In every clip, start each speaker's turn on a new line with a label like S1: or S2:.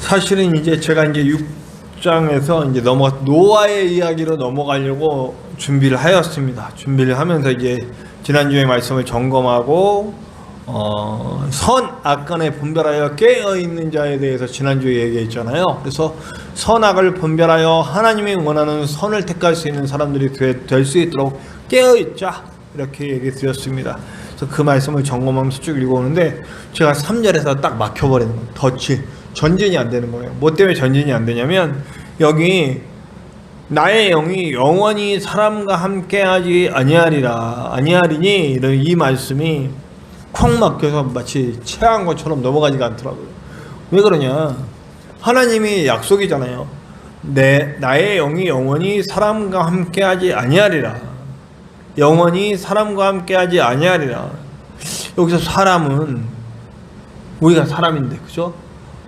S1: 사실은 이제 제가 이제 6장에서 이제 노아의 이야기로 넘어가려고 준비를 하였습니다. 준비를 하면서 이제 지난주에 말씀을 점검하고 선 악간에 분별하여 깨어있는 자에 대해서 지난주에 얘기했잖아요. 그래서 선악을 분별하여 하나님이 원하는 선을 택할 수 있는 사람들이 될 수 있도록 깨어있자, 이렇게 얘기 드렸습니다. 그래서 그 말씀을 점검하면서 쭉 읽어오는데 제가 3절에서 딱 막혀버리는 거예요. 전진이 안 되는 거예요. 뭐 때문에 전진이 안 되냐면, 여기 나의 영이 영원히 사람과 함께하지 아니하리니 이런 이 말씀이 콱 막혀서 마치 체한 것처럼 넘어가지가 않더라고요. 왜 그러냐? 하나님이 약속이잖아요. 나의 영이 영원히 사람과 함께하지 아니하리라. 영원히 사람과 함께하지 아니하리라. 여기서 사람은 우리가 사람인데, 그죠?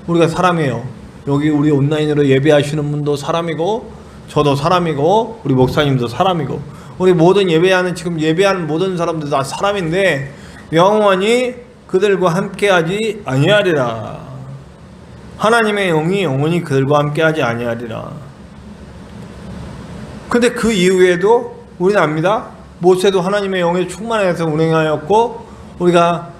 S1: 우리가 사람이에요. 여기 우리 온라인으로 예배하시는 분도 사람이고, 저도 사람이고, 우리 목사님도 사람이고, 우리 모든 지금 예배하는 모든 사람들 다 사람인데 영원히 그들과 함께하지 아니하리라. 하나님의 영이 영원히 그들과 함께하지 아니하리라. 근데 그 이후에도 우리는 압니다. 모세도 하나님의 영에 충만해서 운행하였고, 우리가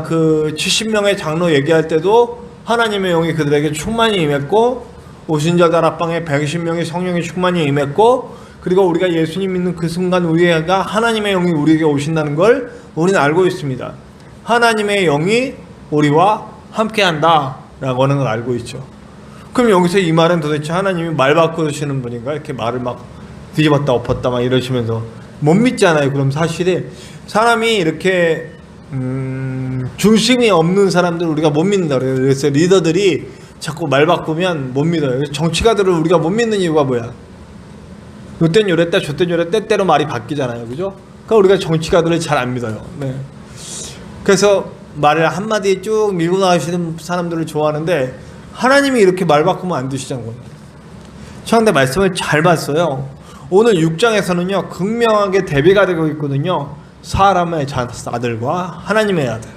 S1: 그 70명의 장로 얘기할 때도 하나님의 영이 그들에게 충만히 임했고, 오순절 다락방에 120명의 성령이 충만히 임했고, 그리고 우리가 예수님 믿는 그 순간 우리가 하나님의 영이 우리에게 오신다는 걸 우리는 알고 있습니다. 하나님의 영이 우리와 함께한다 라고 하는 걸 알고 있죠. 그럼 여기서 이 말은 도대체 하나님이 말 바꾸시는 분인가? 이렇게 말을 막 뒤집었다 엎었다 막 이러시면서 못 믿잖아요. 그럼 사실에 사람이 이렇게 중심이 없는 사람들을 우리가 못 믿는다 그래요. 그래서 리더들이 자꾸 말 바꾸면 못 믿어요. 정치가들을 우리가 못 믿는 이유가 뭐야? 요땐 요랬다 저땐 요랬다 때때로 말이 바뀌잖아요. 그죠? 그러니까 우리가 정치가들을 잘 안 믿어요. 네. 그래서 말을 한마디에 쭉 밀고 나가시는 사람들을 좋아하는데, 하나님이 이렇게 말 바꾸면 안 되시잖아요. 그런데 말씀을 잘 봤어요. 오늘 6장에서는요 극명하게 대비가 되고 있거든요. 사람의 아들과 하나님의 아들,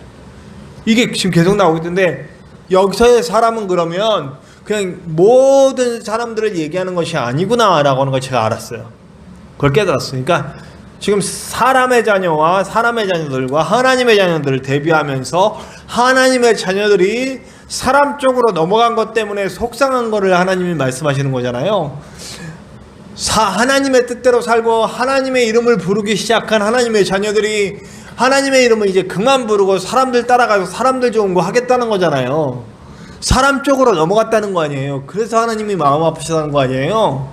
S1: 이게 지금 계속 나오고 있는데, 여기서의 사람은 그러면 그냥 모든 사람들을 얘기하는 것이 아니구나 라고 하는 걸 제가 알았어요. 그걸 깨달았어요. 그러니까 지금 사람의 자녀와 사람의 자녀들과 하나님의 자녀들을 대비하면서 하나님의 자녀들이 사람 쪽으로 넘어간 것 때문에 속상한 거를 하나님이 말씀하시는 거잖아요. 하나님의 뜻대로 살고 하나님의 이름을 부르기 시작한 하나님의 자녀들이 하나님의 이름을 이제 그만 부르고 사람들 따라가서 사람들 좋은 거 하겠다는 거잖아요. 사람 쪽으로 넘어갔다는 거 아니에요. 그래서 하나님이 마음 아프시다는 거 아니에요.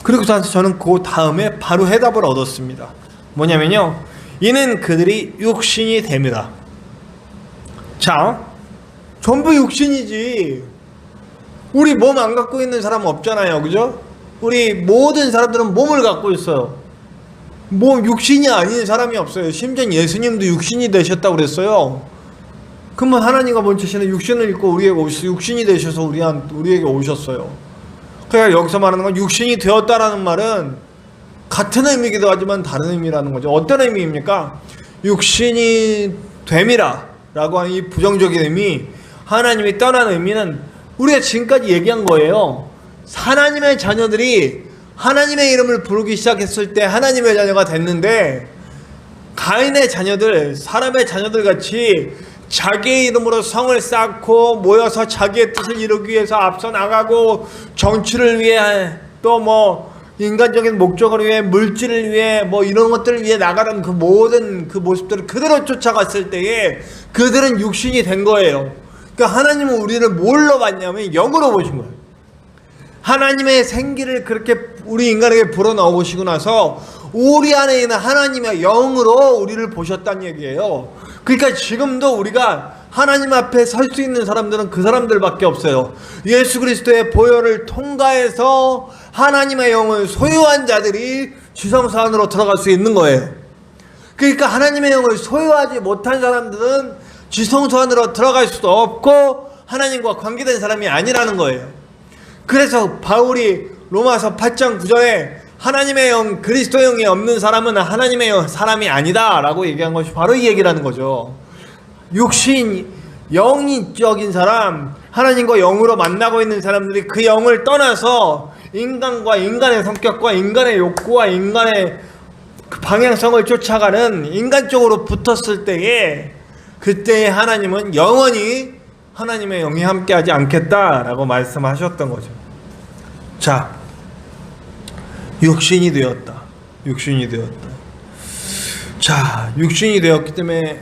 S1: 그리고 저는 그 다음에 바로 해답을 얻었습니다. 뭐냐면요, 이는 그들이 육신이 됩니다. 자, 전부 육신이지. 우리 몸 안 갖고 있는 사람은 없잖아요. 그죠? 우리 모든 사람들은 몸을 갖고 있어요. 육신이 아닌 사람이 없어요. 심지어 예수님도 육신이 되셨다고 그랬어요. 그러면 하나님과 본체시는 육신을 입고 우리에게 육신이 되셔서 우리에게 오셨어요. 그러니까 여기서 말하는 건 육신이 되었다라는 말은 같은 의미이기도 하지만 다른 의미라는 거죠. 어떤 의미입니까? 육신이 됨이라 라고 하는 이 부정적인 의미, 하나님이 떠난 의미는 우리가 지금까지 얘기한 거예요. 하나님의 자녀들이 하나님의 이름을 부르기 시작했을 때 하나님의 자녀가 됐는데, 가인의 자녀들, 사람의 자녀들 같이 자기의 이름으로 성을 쌓고 모여서 자기의 뜻을 이루기 위해서 앞서 나가고, 정치를 위해 또 인간적인 목적을 위해, 물질을 위해 이런 것들을 위해 나가던 그 모든 그 모습들을 그대로 쫓아갔을 때에 그들은 육신이 된 거예요. 그러니까 하나님은 우리를 뭘로 봤냐면 영으로 보신 거예요. 하나님의 생기를 그렇게 우리 인간에게 불어넣으시고 나서 우리 안에 있는 하나님의 영으로 우리를 보셨다는 얘기예요. 그러니까 지금도 우리가 하나님 앞에 설 수 있는 사람들은 그 사람들밖에 없어요. 예수 그리스도의 보혈을 통과해서 하나님의 영을 소유한 자들이 지성소 안으로 들어갈 수 있는 거예요. 그러니까 하나님의 영을 소유하지 못한 사람들은 지성소 안으로 들어갈 수도 없고 하나님과 관계된 사람이 아니라는 거예요. 그래서 바울이 로마서 8장 9절에 하나님의 영, 그리스도 영이 없는 사람은 하나님의 영, 사람이 아니다 라고 얘기한 것이 바로 이 얘기라는 거죠. 육신, 영이적인 사람, 하나님과 영으로 만나고 있는 사람들이 그 영을 떠나서 인간과 인간의 성격과 인간의 욕구와 인간의 그 방향성을 쫓아가는 인간적으로 붙었을 때에 그때 하나님은 영원히 하나님의 영이 함께하지 않겠다라고 말씀하셨던 거죠. 자, 육신이 되었다. 육신이 되었다. 자, 육신이 되었기 때문에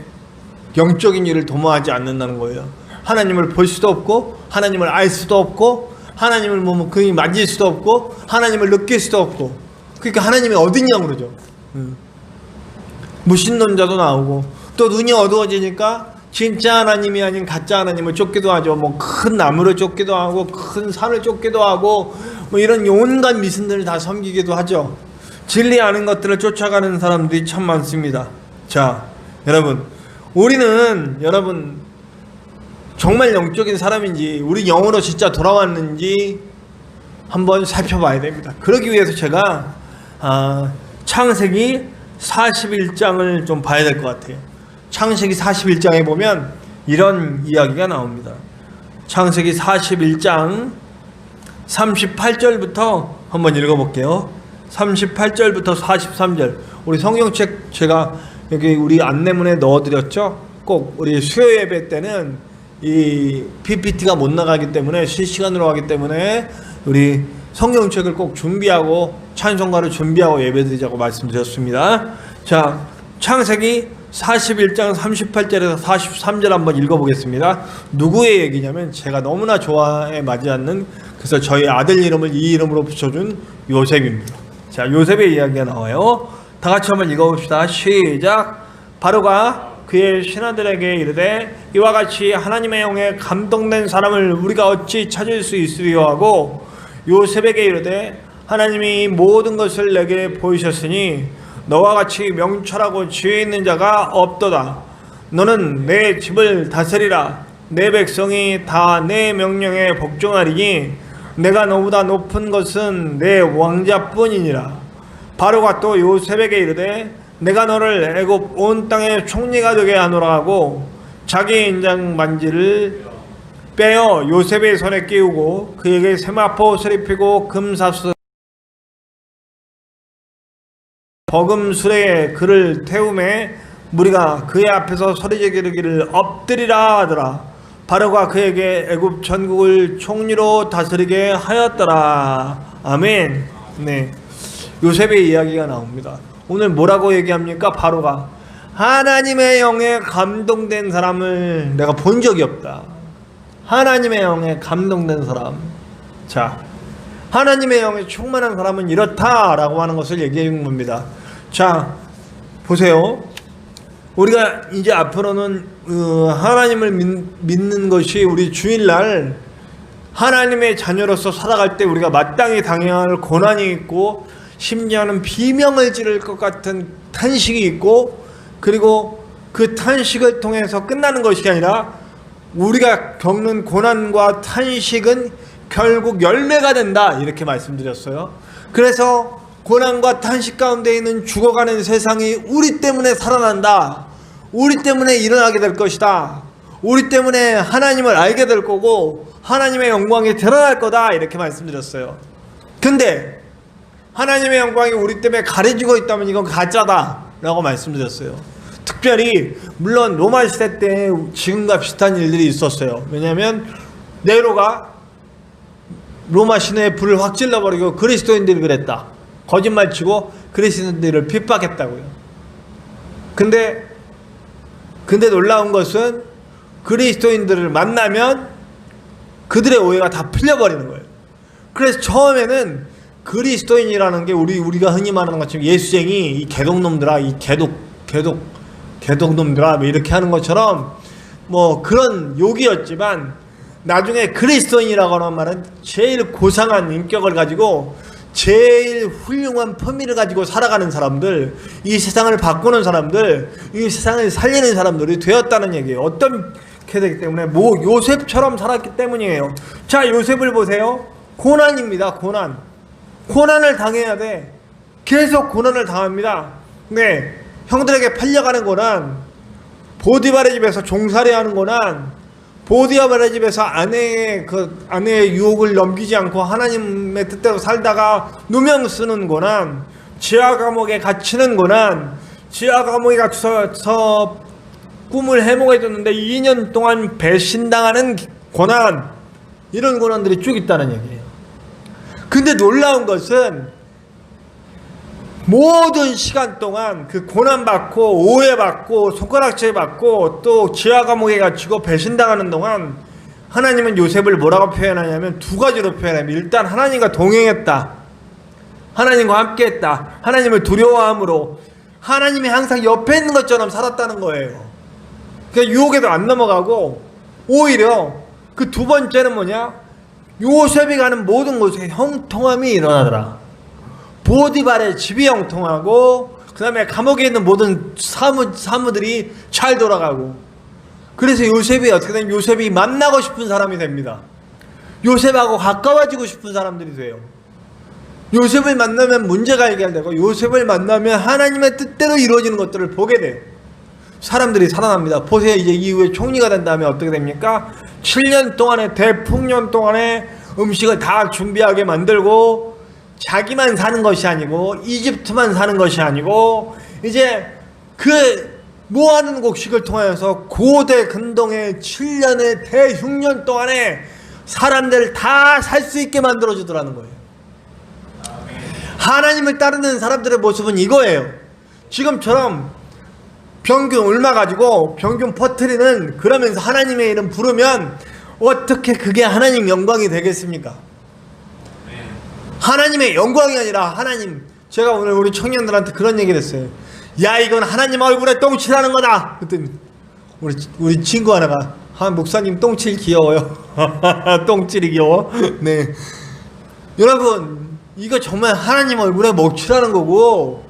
S1: 영적인 일을 도모하지 않는다는 거예요. 하나님을 볼 수도 없고 하나님을 알 수도 없고 하나님을 그냥 만질 수도 없고 하나님을 느낄 수도 없고, 그러니까 하나님이 어딨냐 그러죠. 무신론자도 나오고 또 눈이 어두워지니까 진짜 하나님이 아닌 가짜 하나님을 쫓기도 하죠. 뭐 큰 나무를 쫓기도 하고 큰 산을 쫓기도 하고 뭐 이런 온갖 미신들을 다 섬기기도 하죠. 진리 아는 것들을 쫓아가는 사람들이 참 많습니다. 자, 여러분, 우리는 정말 영적인 사람인지 우리 영으로 진짜 돌아왔는지 한번 살펴봐야 됩니다. 그러기 위해서 제가 창세기 41장을 좀 봐야 될 것 같아요. 창세기 41장에 보면 이런 이야기가 나옵니다. 창세기 41장 38절부터 한번 읽어볼게요. 38절부터 43절. 우리 성경책 제가 여기 우리 안내문에 넣어드렸죠. 꼭 우리 수요 예배 때는 이 PPT가 못 나가기 때문에 실시간으로 하기 때문에 우리 성경책을 꼭 준비하고 찬송가를 준비하고 예배드리자고 말씀드렸습니다. 자, 창세기 41장 38절에서 43절 한번 읽어보겠습니다. 누구의 얘기냐면 제가 너무나 좋아해 맞지 않는, 그래서 저희 아들 이름을 이 이름으로 붙여준 요셉입니다. 자, 요셉의 이야기가 나와요. 다 같이 한번 읽어봅시다. 시작. 바로가 그의 신하들에게 이르되 이와 같이 하나님의 영에 감동된 사람을 우리가 어찌 찾을 수 있으리요 하고 요셉에게 이르되 하나님이 모든 것을 내게 보이셨으니 너와 같이 명철하고 지혜 있는 자가 없도다. 너는 내 집을 다스리라. 내 백성이 다 내 명령에 복종하리니 내가 너보다 높은 것은 내 왕자뿐이니라. 바로가 또 요셉에게 이르되 내가 너를 애굽 온 땅의 총리가 되게 하노라 하고 자기 인장 반지를 빼어 요셉의 손에 끼우고 그에게 세마포 옷을 입히고 금사슬 버금술에 그를 태우매 무리가 그의 앞에서 소리지르 기르기를 엎드리라 하더라. 바로가 그에게 애굽 전국을 총리로 다스리게 하였더라. 아멘. 네, 요셉의 이야기가 나옵니다. 오늘 뭐라고 얘기합니까? 바로가 하나님의 영에 감동된 사람을 내가 본 적이 없다. 하나님의 영에 감동된 사람. 자, 하나님의 영에 충만한 사람은 이렇다라고 하는 것을 얘기해 준 겁니다. 자, 보세요. 우리가 이제 앞으로는 하나님을 믿는 것이 우리 주일날 하나님의 자녀로서 살아갈 때 우리가 마땅히 당해야 할 고난이 있고 심지어는 비명을 지를 것 같은 탄식이 있고, 그리고 그 탄식을 통해서 끝나는 것이 아니라 우리가 겪는 고난과 탄식은 결국 열매가 된다, 이렇게 말씀드렸어요. 그래서 고난과 탄식 가운데 있는 죽어가는 세상이 우리 때문에 살아난다. 우리 때문에 일어나게 될 것이다. 우리 때문에 하나님을 알게 될 거고 하나님의 영광이 드러날 거다, 이렇게 말씀드렸어요. 근데 하나님의 영광이 우리 때문에 가려지고 있다면 이건 가짜다 라고 말씀드렸어요. 특별히 물론 로마 시대 때 지금과 비슷한 일들이 있었어요. 왜냐하면 네로가 로마 시내에 불을 확 질러버리고 그리스도인들이 그랬다. 거짓말치고 그리스도인들을 핍박했다고요. 근데 놀라운 것은 그리스도인들을 만나면 그들의 오해가 다 풀려버리는 거예요. 그래서 처음에는 그리스도인이라는 게 우리가 흔히 말하는 것처럼 예수쟁이, 이 개독놈들아, 이 개독놈들아 이렇게 하는 것처럼 뭐 그런 욕이었지만, 나중에 그리스도인이라고 하는 말은 제일 고상한 인격을 가지고 제일 훌륭한 품위를 가지고 살아가는 사람들, 이 세상을 바꾸는 사람들, 이 세상을 살리는 사람들이 되었다는 얘기예요. 어떻게 되기 때문에? 요셉처럼 살았기 때문이에요. 자, 요셉을 보세요. 고난입니다. 고난을 당해야 돼. 계속 고난을 당합니다. 네, 형들에게 팔려가는 고난, 보디발의 집에서 종살이 하는 고난, 보디아발의 집에서 아내의 유혹을 넘기지 않고 하나님의 뜻대로 살다가 누명 쓰는 고난, 지하 감옥에 갇히는 고난, 지하 감옥에 갇혀서 꿈을 해몽해줬는데 2년 동안 배신당하는 고난, 이런 고난들이 쭉 있다는 얘기예요. 근데 놀라운 것은 모든 시간 동안 그 고난받고 오해받고 손가락질 받고 또 지하 감옥에 갇히고 배신당하는 동안 하나님은 요셉을 뭐라고 표현하냐면 두 가지로 표현합니다. 일단 하나님과 동행했다, 하나님과 함께했다, 하나님을 두려워함으로 하나님이 항상 옆에 있는 것처럼 살았다는 거예요. 그러니까 유혹에도 안 넘어가고, 오히려 그 두 번째는 뭐냐, 요셉이 가는 모든 곳에 형통함이 일어나더라. 보디발의 집이 형통하고 그 다음에 감옥에 있는 모든 사무들이 잘 돌아가고, 그래서 요셉이 어떻게 되면 요셉이 만나고 싶은 사람이 됩니다. 요셉하고 가까워지고 싶은 사람들이 돼요. 요셉을 만나면 문제가 해결되고 요셉을 만나면 하나님의 뜻대로 이루어지는 것들을 보게 돼요. 사람들이 살아납니다. 보세요. 이제 이후에 총리가 된 다음에 어떻게 됩니까? 7년 동안에 대풍년 동안에 음식을 다 준비하게 만들고, 자기만 사는 것이 아니고 이집트만 사는 것이 아니고 이제 그 모아놓은 곡식을 통하여서 고대 근동의 7년의 대흉년 동안에 사람들을 다 살 수 있게 만들어주더라는 거예요. 하나님을 따르는 사람들의 모습은 이거예요. 지금처럼 병균 옮아가지고 병균 퍼뜨리는, 그러면서 하나님의 이름 부르면 어떻게 그게 하나님 영광이 되겠습니까? 하나님의 영광이 아니라 하나님, 제가 오늘 우리 청년들한테 그런 얘기를 했어요. 야, 이건 하나님 얼굴에 똥칠하는 거다. 그랬더니 우리 친구 하나가, 목사님 똥칠 귀여워요. 똥칠이 귀여워. 네, 여러분, 이거 정말 하나님 얼굴에 먹칠하는 거고,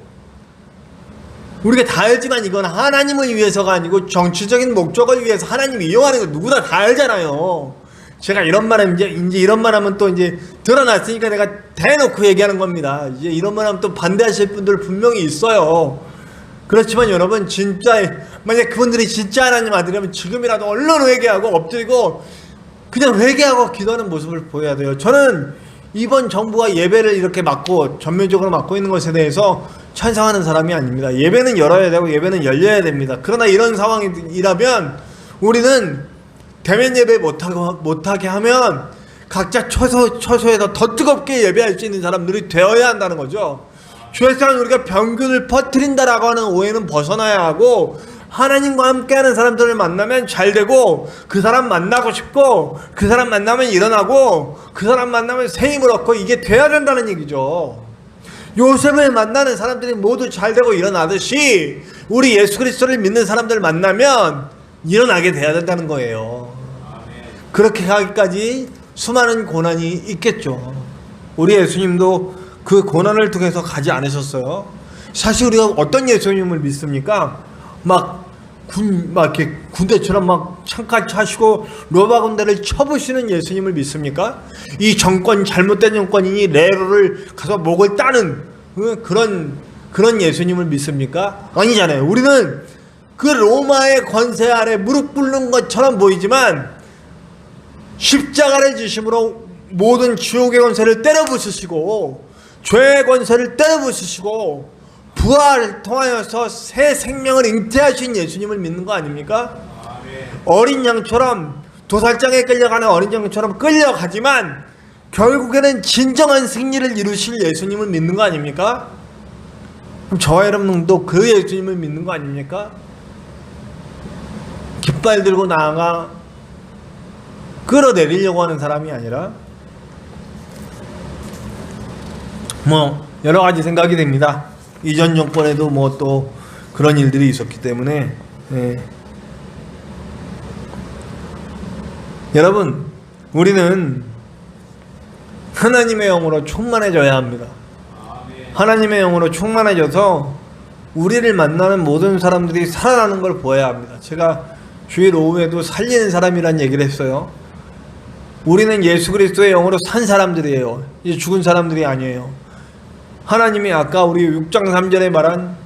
S1: 우리가 다 알지만 이건 하나님을 위해서가 아니고 정치적인 목적을 위해서 하나님이 이용하는 거 누구나 다 알잖아요. 제가 이런 말하면 이제 이런 말하면 또 이제 드러났으니까 내가 대놓고 얘기하는 겁니다. 이제 이런 말하면 또 반대하실 분들 분명히 있어요. 그렇지만 여러분, 진짜 만약 그분들이 진짜 하나님 아들이라면 지금이라도 얼른 회개하고 엎드리고 그냥 회개하고 기도하는 모습을 보여야 돼요. 저는 이번 정부가 예배를 이렇게 막고 전면적으로 막고 있는 것에 대해서 찬성하는 사람이 아닙니다. 예배는 열어야 되고 예배는 열려야 됩니다. 그러나 이런 상황이라면 우리는 대면 예배 못하게 하면 각자 처소에서 더 뜨겁게 예배할 수 있는 사람들이 되어야 한다는 거죠. 최소한 우리가 병균을 퍼뜨린다라고 하는 오해는 벗어나야 하고, 하나님과 함께하는 사람들을 만나면 잘 되고, 그 사람 만나고 싶고, 그 사람 만나면 일어나고, 그 사람 만나면 새 힘을 얻고, 이게 돼야 된다는 얘기죠. 요셉을 만나는 사람들이 모두 잘 되고 일어나듯이 우리 예수 그리스도를 믿는 사람들을 만나면 일어나게 돼야 된다는 거예요. 그렇게 하기까지 수많은 고난이 있겠죠. 우리 예수님도 그 고난을 통해서 가지 않으셨어요. 사실 우리가 어떤 예수님을 믿습니까? 이렇게 군대처럼 막 창까지 차시고 로마 군대를 쳐부시는 예수님을 믿습니까? 이 정권 잘못된 정권이니 네로를 가서 목을 따는 그런 예수님을 믿습니까? 아니잖아요. 우리는 그 로마의 권세 아래 무릎 꿇는 것처럼 보이지만 십자가를 지심으로 모든 지옥의 권세를 때려 부수시고 죄의 권세를 때려 부수시고 부활을 통하여서 새 생명을 잉태하신 예수님을 믿는 거 아닙니까? 어린 양처럼, 도살장에 끌려가는 어린 양처럼 끌려가지만 결국에는 진정한 승리를 이루실 예수님을 믿는 거 아닙니까? 그럼 저와 여러분도 그 예수님을 믿는 거 아닙니까? 깃발 들고 나아가 끌어내리려고 하는 사람이 아니라 여러 가지 생각이 됩니다. 이전 정권에도 또 그런 일들이 있었기 때문에. 여러분, 우리는 하나님의 영으로 충만해져야 합니다. 하나님의 영으로 충만해져서 우리를 만나는 모든 사람들이 살아나는 걸 보아야 합니다. 제가 주일 오후에도 살리는 사람이란 얘기를 했어요. 우리는 예수 그리스도의 영으로 산 사람들이에요. 이제 죽은 사람들이 아니에요. 하나님이 아까 우리 6장 3절에 말한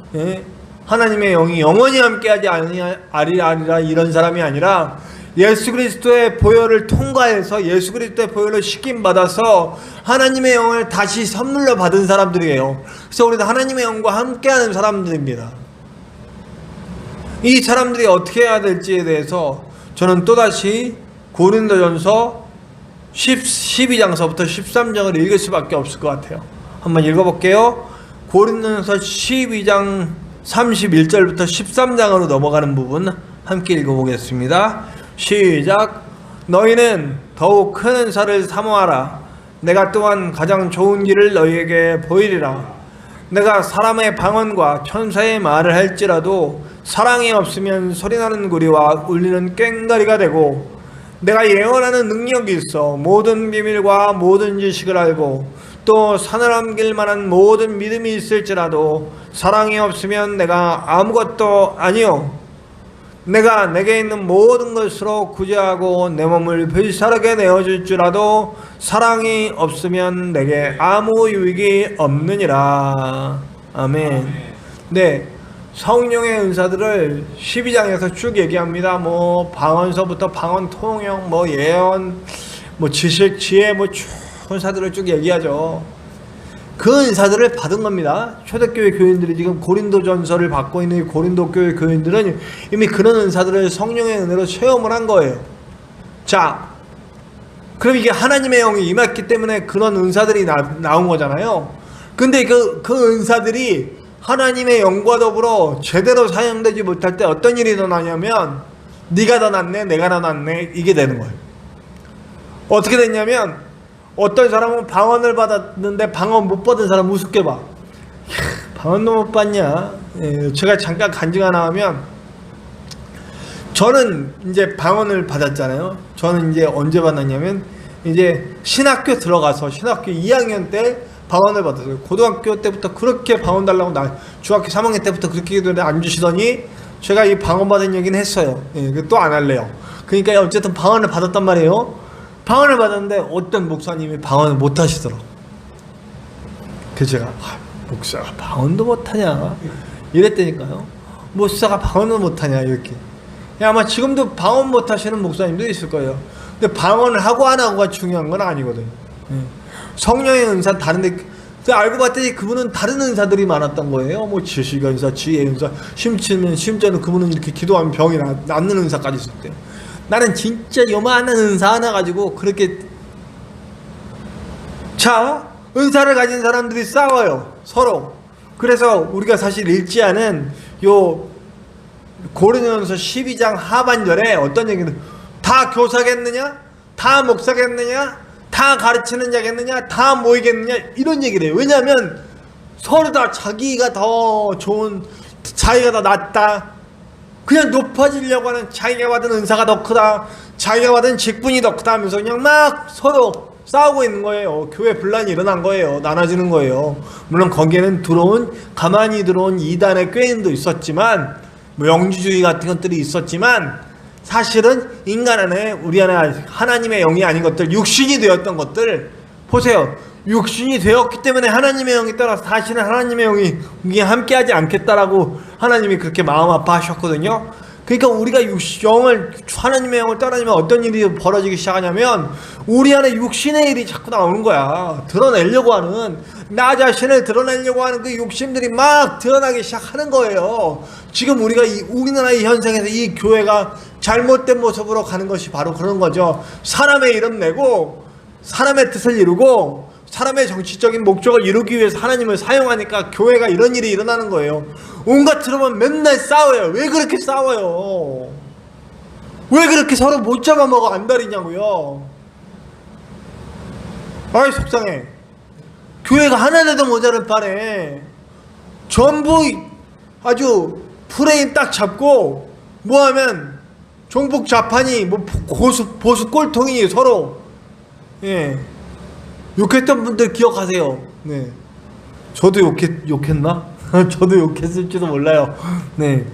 S1: 하나님의 영이 영원히 함께하지 아니하리라 이런 사람이 아니라 예수 그리스도의 보혈을 통과해서 예수 그리스도의 보혈을 식임 받아서 하나님의 영을 다시 선물로 받은 사람들이에요. 그래서 우리는 하나님의 영과 함께하는 사람들입니다. 이 사람들이 어떻게 해야 될지에 대해서 저는 또다시 고린도전서 12장서부터 13장을 읽을 수밖에 없을 것 같아요. 한번 읽어볼게요. 고린도전서 12장 31절부터 13장으로 넘어가는 부분 함께 읽어보겠습니다. 시작. 너희는 더욱 큰 은사를 사모하라. 내가 또한 가장 좋은 길을 너희에게 보이리라. 내가 사람의 방언과 천사의 말을 할지라도 사랑이 없으면 소리나는 구리와 울리는 꽹과리가 되고, 내가 예언하는 능력이 있어 모든 비밀과 모든 지식을 알고 또 산을 옮길 만한 모든 믿음이 있을지라도 사랑이 없으면 내가 아무것도 아니요. 내가 내게 있는 모든 것으로 구제하고 내 몸을 불사르게 내어줄지라도 사랑이 없으면 내게 아무 유익이 없느니라. 아멘. 네, 성령의 은사들을 12장에서 쭉 얘기합니다. 뭐 방언서부터 방언 통역, 뭐 예언, 뭐 지식, 지혜, 뭐 쭉 은사들을 쭉 얘기하죠. 그 은사들을 받은 겁니다. 초대교회 교인들이 지금 고린도전서를 받고 있는 고린도 교회 교인들은 이미 그런 은사들을 성령의 은혜로 체험을 한 거예요. 자, 그럼 이게 하나님의 영이 임했기 때문에 그런 은사들이 나온 거잖아요. 근데 그 은사들이 하나님의 영과 더불어 제대로 사용되지 못할 때 어떤 일이 일어나냐면, 네가 더 낫네, 내가 더 낫네, 이게 되는 거예요. 어떻게 됐냐면, 어떤 사람은 방언을 받았는데 방언 못 받은 사람 우습게 봐. 방언도 못 받냐? 예, 제가 잠깐 간증 하나 하면, 저는 이제 방언을 받았잖아요. 저는 이제 언제 받았냐면, 이제 신학교 들어가서 신학교 2학년 때 방언을 받았어요. 고등학교 때부터 그렇게 방언 달라고 중학교 3학년 때부터 그렇게 안 주시더니 제가 이 방언 받은 얘기는 했어요. 예, 또 안 할래요. 그러니까 어쨌든 방언을 받았단 말이에요. 방언을 받았는데 어떤 목사님이 방언을 못 하시더라고. 그래서 제가 목사가 방언도 못하냐 이랬다니까요. 목사가 방언을 못하냐 이렇게. 아마 지금도 방언 못하시는 목사님도 있을 거예요. 근데 방언을 하고 안 하고가 중요한 건 아니거든요. 성령의 은사 다른데 알고 봤더니 그분은 다른 은사들이 많았던 거예요. 뭐 지식 은사, 지혜 은사, 심지어는 그분은 이렇게 기도하면 병이 낫는 은사까지 있었대요. 나는 진짜 요만한 은사 하나 가지고 그렇게. 자, 은사를 가진 사람들이 싸워요 서로. 그래서 우리가 사실 읽지 않은 요 고린도전서 12장 하반절에 어떤 얘기는, 다 교사겠느냐, 다 목사겠느냐, 다 가르치는 자겠느냐, 다 모이겠느냐, 이런 얘기를 해요. 왜냐하면 서로 다 자기가 더 좋은, 자기가 더 낫다, 그냥 높아지려고 하는, 자기가 받은 은사가 더 크다, 자기가 받은 직분이 더 크다 하면서 그냥 막 서로 싸우고 있는 거예요. 교회 분란이 일어난 거예요. 나눠지는 거예요. 물론 거기에는 가만히 들어온 이단의 꾀인도 있었지만, 뭐 영주주의 같은 것들이 있었지만, 사실은 인간 안에, 우리 안에 하나님의 영이 아닌 것들, 육신이 되었던 것들 보세요. 육신이 되었기 때문에 하나님의 영이 따라서 다시는 하나님의 영이 함께하지 않겠다라고 하나님이 그렇게 마음 아파하셨거든요. 그러니까 우리가 하나님의 영을 떠나면 어떤 일이 벌어지기 시작하냐면, 우리 안에 육신의 일이 자꾸 나오는 거야. 드러내려고 하는, 나 자신을 드러내려고 하는 그 욕심들이 막 드러나기 시작하는 거예요. 지금 우리가 우리나라 이 현상에서 이 교회가 잘못된 모습으로 가는 것이 바로 그런 거죠. 사람의 이름 내고 사람의 뜻을 이루고 사람의 정치적인 목적을 이루기 위해서 하나님을 사용하니까 교회가 이런 일이 일어나는 거예요. 온갖 들어보면 맨날 싸워요. 왜 그렇게 싸워요? 왜 그렇게 서로 못 잡아먹어 안달이냐고요. 아이 속상해. 교회가 하나라도 모자랄 바에 전부 아주 프레임 딱 잡고 뭐하면 종북 좌판이 뭐 보수 꼴통이 서로, 예, 욕했던 분들 기억하세요. 네, 저도 욕했나? 저도 욕했을지도 몰라요. 네,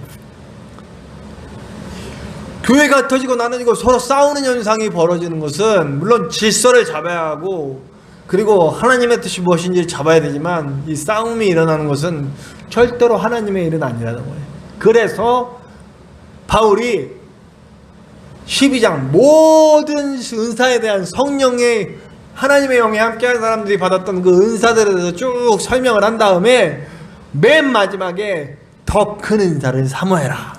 S1: 교회가 터지고 나누고 서로 싸우는 현상이 벌어지는 것은 물론 질서를 잡아야 하고, 그리고 하나님의 뜻이 무엇인지 잡아야 되지만, 이 싸움이 일어나는 것은 절대로 하나님의 일은 아니라는 거예요. 그래서 바울이 12장 모든 은사에 대한 성령의 하나님의 영에 함께한 사람들이 받았던 그 은사들에 대해서 쭉 설명을 한 다음에 맨 마지막에 더 큰 은사를 사모해라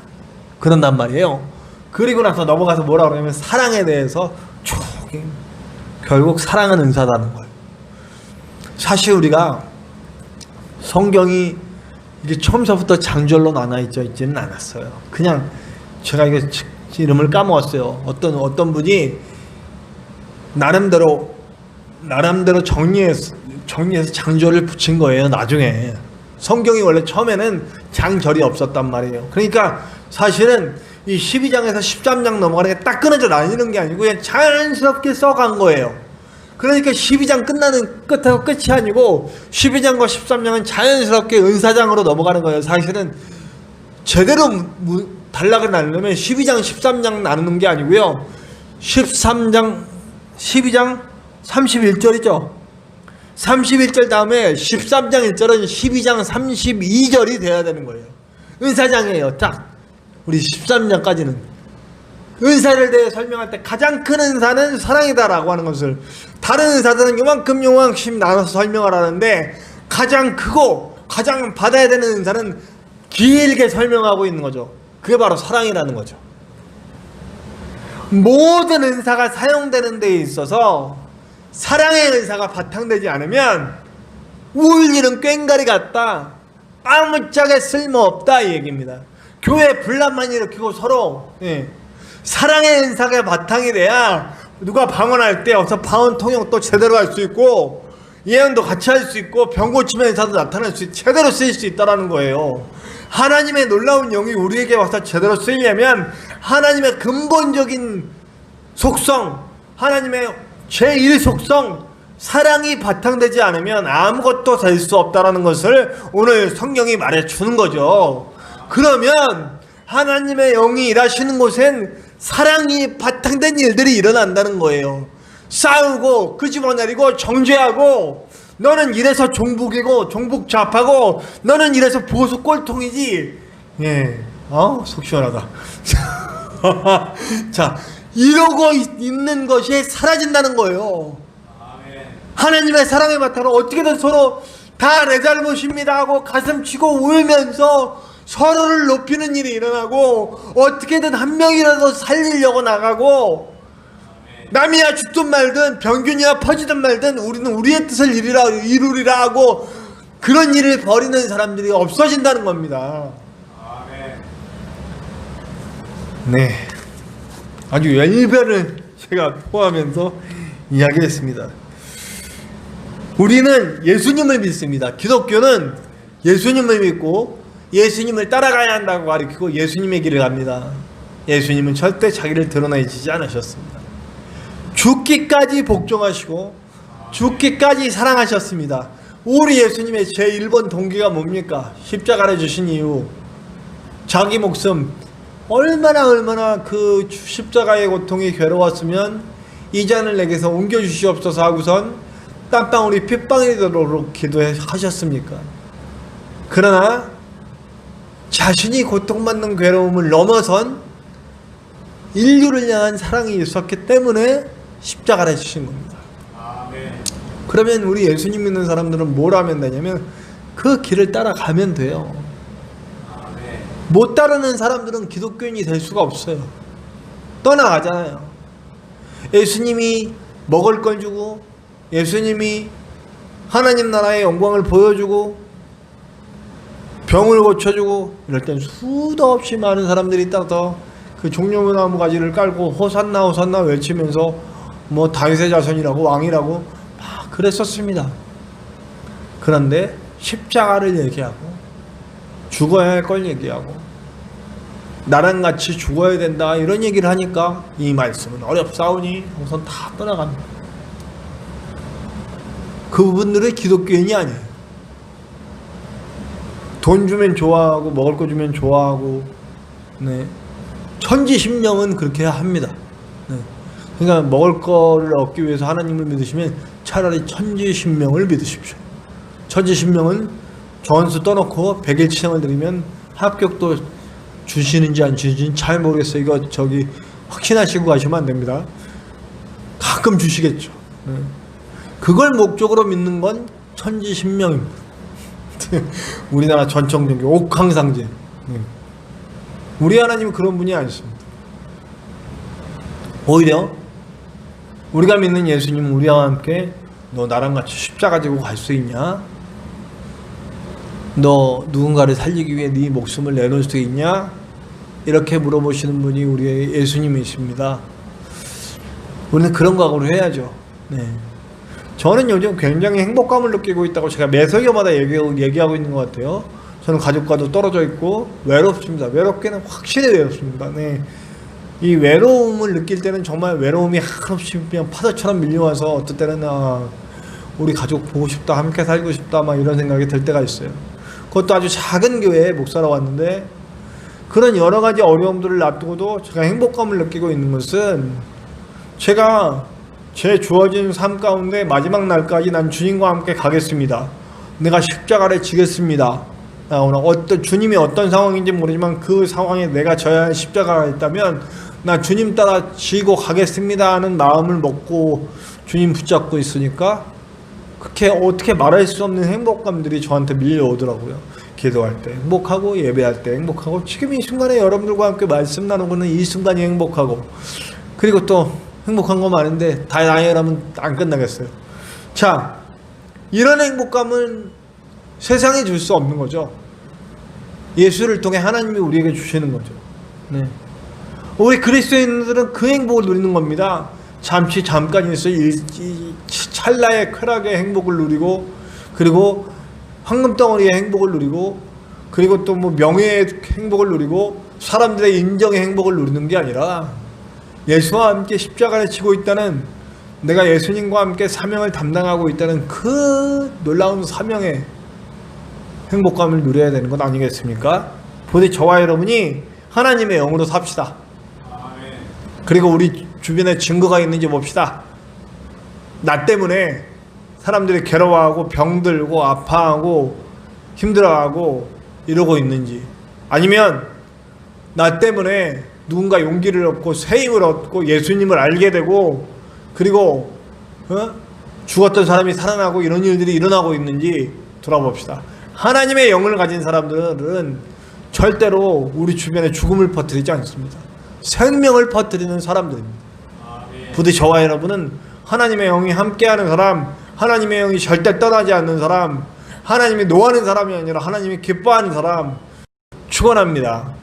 S1: 그런단 말이에요. 그리고 나서 넘어가서 뭐라 그러냐면 사랑에 대해서 쭉 결국 사랑은 은사다는 거예요. 사실 우리가 성경이 이게 처음서부터 장절로 나눠져 있지는 않았어요. 그냥 제가 이게 이름을 까먹었어요. 어떤 분이 나름대로 정리해서 장절을 붙인 거예요. 나중에 성경이 원래 처음에는 장절이 없었단 말이에요. 그러니까 사실은 이 12장에서 13장 넘어가는 게 딱 끊어져 나뉘는 게 아니고 그냥 자연스럽게 써간 거예요. 그러니까 12장 끝나는 끝하고 끝이 아니고 12장과 13장은 자연스럽게 은사장으로 넘어가는 거예요. 사실은 제대로 단락을 나누려면 12장 13장 나누는 게 아니고요, 12장 31절이죠 31절 다음에 13장 1절은 12장 32절이 돼야 되는 거예요. 은사장이에요. 딱 우리 13장까지는 은사를 대해 설명할 때 가장 큰 은사는 사랑이다라고 하는 것을, 다른 은사들은 요만큼 나눠서 설명을 하는데 가장 크고 가장 받아야 되는 은사는 길게 설명하고 있는 거죠. 그게 바로 사랑이라는 거죠. 모든 은사가 사용되는 데 있어서 사랑의 은사가 바탕되지 않으면 우일일은 꽹가리 같다, 아무짝에 쓸모없다 이 얘기입니다. 교회 분란만 일으키고 서로 사랑의 은사가 바탕이 돼야 누가 방언할 때 어서 방언 통역도 제대로 할 수 있고 예언도 같이 할 수 있고 병 고침의 은사도 나타날 수 있고 제대로 쓰일 수 있다는 거예요. 하나님의 놀라운 영이 우리에게 와서 제대로 쓰이려면 하나님의 근본적인 속성, 하나님의 제1속성 사랑이 바탕되지 않으면 아무것도 될 수 없다는 것을 오늘 성경이 말해주는 거죠. 그러면 하나님의 영이 일하시는 곳엔 사랑이 바탕된 일들이 일어난다는 거예요. 싸우고 끄집어내리고 정죄하고, 너는 이래서 종북이고 종북 좌파고 너는 이래서 보수 꼴통이지, 속 시원하다. 자, 이러고 있는 것이 사라진다는 거예요. 하나님의 사랑의 바탕으로 어떻게든 서로 다 내 잘못입니다 하고 가슴 치고 울면서 서로를 높이는 일이 일어나고, 어떻게든 한 명이라도 살리려고 나가고, 남이야 죽든 말든 병균이야 퍼지든 말든 우리는 우리의 뜻을 이루리라 하고 그런 일을 벌이는 사람들이 없어진다는 겁니다. 네, 아주 열변을 제가 포함하면서 이야기했습니다. 우리는 예수님을 믿습니다. 기독교는 예수님을 믿고 예수님을 따라가야 한다고 가르치고 예수님의 길을 갑니다. 예수님은 절대 자기를 드러내지 않으셨습니다. 죽기까지 복종하시고 죽기까지 사랑하셨습니다. 우리 예수님의 제1번 동기가 뭡니까? 십자가를 주신 이유, 자기 목숨, 얼마나 그 십자가의 고통이 괴로웠으면 이 잔을 내게서 옮겨주시옵소서 하고선 땀방울이 핏방울이 되도록 기도하셨습니까? 그러나 자신이 고통받는 괴로움을 넘어선 인류를 향한 사랑이 있었기 때문에 십자가를 주신 겁니다. 그러면 우리 예수님 믿는 사람들은 뭘 하면 되냐면 그 길을 따라가면 돼요. 못 따르는 사람들은 기독교인이 될 수가 없어요. 떠나가잖아요. 예수님이 먹을 걸 주고 예수님이 하나님 나라의 영광을 보여주고 병을 고쳐주고 이럴 땐 수도 없이 많은 사람들이 따라서 그 종려나무 가지를 깔고 호산나 호산나 외치면서 뭐 다윗의 자손이라고 왕이라고 막 그랬었습니다. 그런데 십자가를 얘기하고 죽어야 할 걸 얘기하고 나랑 같이 죽어야 된다 이런 얘기를 하니까 이 말씀은 어렵사오니 우선 다 떠나갑니다. 그분들은 기독교인이 아니에요. 돈 주면 좋아하고 먹을 거 주면 좋아하고, 천지신명은 그렇게 합니다. 그러니까 먹을 거를 얻기 위해서 하나님을 믿으시면 차라리 천지신명을 믿으십시오. 천지신명은 전수 떠놓고 100일 치상을 드리면 합격도 주시는지 안 주시는지 잘 모르겠어요. 이거 확신하시고 가시면 안 됩니다. 가끔 주시겠죠. 그걸 목적으로 믿는 건 천지신명입니다. 우리나라 전통 종교 옥황상제. 우리 하나님은 그런 분이 아니십니다. 오히려 우리가 믿는 예수님은 우리와 함께 너 나랑 같이 십자가 지고 갈 수 있냐? 너 누군가를 살리기 위해 네 목숨을 내놓을 수 있냐? 이렇게 물어보시는 분이 우리의 예수님이십니다. 우리는 그런 각오를 해야죠. 네. 저는 요즘 굉장히 행복감을 느끼고 있다고 제가 매설교마다 얘기하고 있는 것 같아요. 저는 가족과도 떨어져 있고 외롭습니다. 외롭게는 확실히 외롭습니다. 네. 이 외로움을 느낄 때는 정말 외로움이 한없이 그냥 파도처럼 밀려와서 어떨 때는 우리 가족 보고 싶다, 함께 살고 싶다 막 이런 생각이 들 때가 있어요. 그것도 아주 작은 교회에 목사로 왔는데 그런 여러 가지 어려움들을 놔두고도 제가 행복감을 느끼고 있는 것은 제가 제 주어진 삶 가운데 마지막 날까지 난 주님과 함께 가겠습니다. 내가 십자가를 지겠습니다. 오늘 주님이 어떤 상황인지 모르지만 그 상황에 내가 져야 할 십자가가 있다면 나 주님 따라 지고 가겠습니다 하는 마음을 먹고 주님 붙잡고 있으니까 그렇게 어떻게 말할 수 없는 행복감들이 저한테 밀려오더라고요. 기도할 때 행복하고 예배할 때 행복하고 지금 이 순간에 여러분들과 함께 말씀 나누고는 이 순간이 행복하고 그리고 또 행복한 거 많은데 다 나열하면 안 끝나겠어요. 자, 이런 행복감은 세상에 줄 수 없는 거죠. 예수를 통해 하나님이 우리에게 주시는 거죠. 네. 우리 그리스도인들은 그 행복을 누리는 겁니다. 잠깐 있어요. 찰나의 쾌락의 행복을 누리고 그리고 황금덩어리의 행복을 누리고 그리고 또 뭐 명예의 행복을 누리고 사람들의 인정의 행복을 누리는 게 아니라 예수와 함께 십자가를 지고 있다는 내가 예수님과 함께 사명을 담당하고 있다는 그 놀라운 사명의 행복감을 누려야 되는 것 아니겠습니까? 부디 저와 여러분이 하나님의 영으로 삽시다. 그리고 우리 주변에 증거가 있는지 봅시다. 나 때문에 사람들이 괴로워하고 병들고 아파하고 힘들어하고 이러고 있는지 아니면 나 때문에 누군가 용기를 얻고 새 힘을 얻고 예수님을 알게 되고 그리고 죽었던 사람이 살아나고 이런 일들이 일어나고 있는지 돌아봅시다. 하나님의 영을 가진 사람들은 절대로 우리 주변에 죽음을 퍼뜨리지 않습니다. 생명을 퍼뜨리는 사람들입니다. 부디 저와 여러분은 하나님의 영이 함께하는 사람, 하나님의 영이 절대 떠나지 않는 사람, 하나님이 노하는 사람이 아니라 하나님이 기뻐하는 사람 축원합니다.